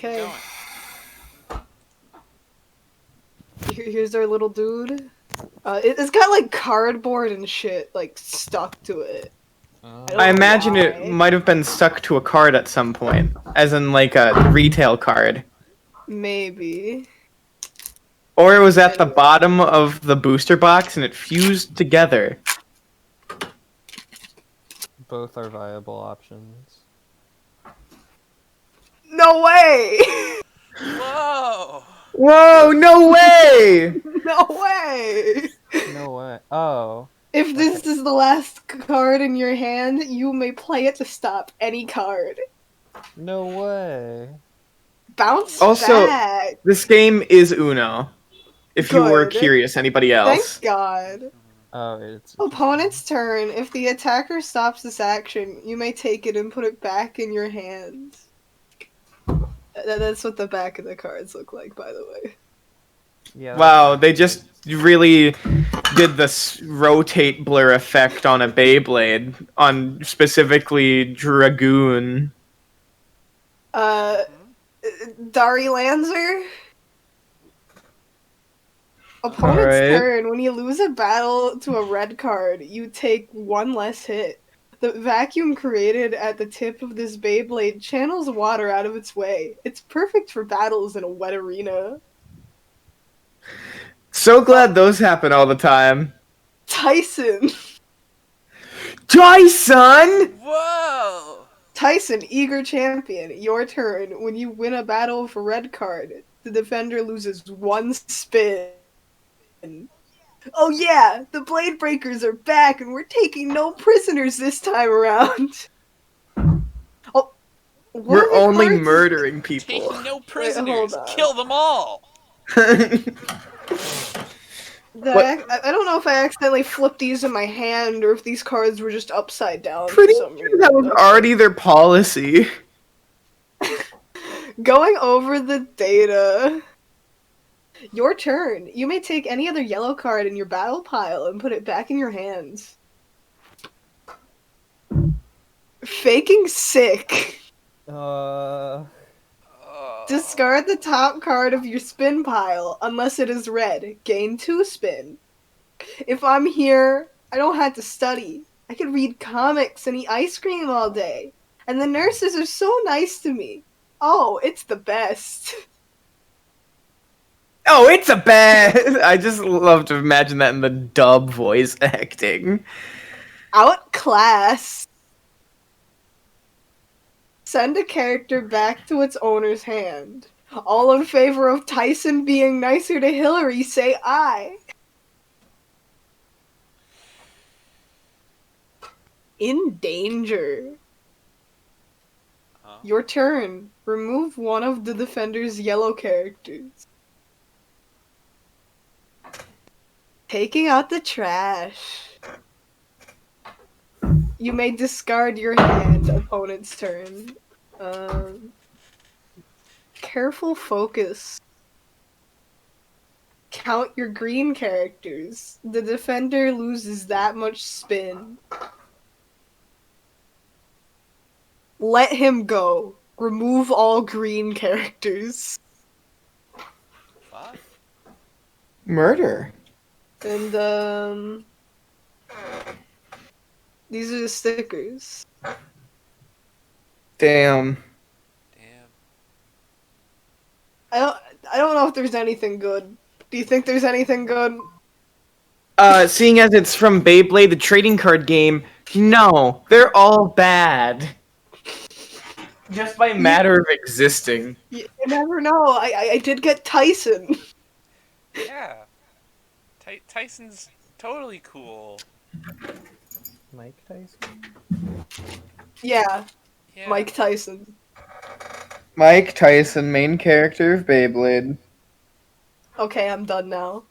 Okay. going. Here's our little dude. It's got like cardboard and shit like stuck to it. I I don't know imagine it why. might have been stuck to a card at some point, as in like a retail card. Maybe. Or it was at the Anyway. bottom of the booster box and it fused together. Both are viable options. No way! Whoa! Whoa, no way! No way! No way. Oh. If this Okay. is the last card in your hand, you may play it to stop any card. No way. Bounce Also, back! this game is Uno. If you were Good. curious, anybody Thank else? God. Oh, it's Opponent's turn. If the attacker stops this action, you may take it and put it back in your hand. That's what the back of the cards look like, by the way. Yeah. Wow, they just really did this rotate blur effect on a Beyblade, on specifically Dragoon. Dari Lancer? Opponent's Alright. turn. When you lose a battle to a red card, you take one less hit. The vacuum created at the tip of this Beyblade channels water out of its way. It's perfect for battles in a wet arena. So glad those happen all the time. Tyson! Tyson! Whoa! Tyson, eager champion. Your turn. When you win a battle with a red card, the defender loses one spin. Oh yeah, the Blade Breakers are back and we're taking no prisoners this time around. Oh, what We're are the only cards? murdering people. Taking no prisoners. on. Kill them all. I don't know if I accidentally flipped these in my hand or if these cards were just upside down Pretty for some sure reason. that was already their policy. Going over the data. Your turn. You may take any other yellow card in your battle pile and put it back in your hands. Faking sick. Discard the top card of your spin pile unless it is red. Gain 2 spin. If I'm here, I don't have to study. I can read comics and eat ice cream all day. And the nurses are so nice to me. Oh, it's the best. Oh, it's a bad. I just love to imagine that in the dub voice acting. Outclass. Send a character back to its owner's hand. All in favor of Tyson being nicer to Hillary, say aye. In danger. Your turn. Remove one of the defender's yellow characters. Taking out the trash. You may discard your hand, opponent's turn. Careful focus. Count your green characters. The defender loses that much spin. Let him go. Remove all green characters. Fuck. Murder. And, these are the stickers. Damn. Damn. I don't know if there's anything good. Do you think there's anything good? Seeing as it's from Beyblade, the trading card game, no, they're all bad. Just by matter of existing. You never know. I did get Tyson. Yeah. Tyson's totally cool. Mike Tyson? Yeah, Yeah. Mike Tyson. Mike Tyson, main character of Beyblade. Okay, I'm done now.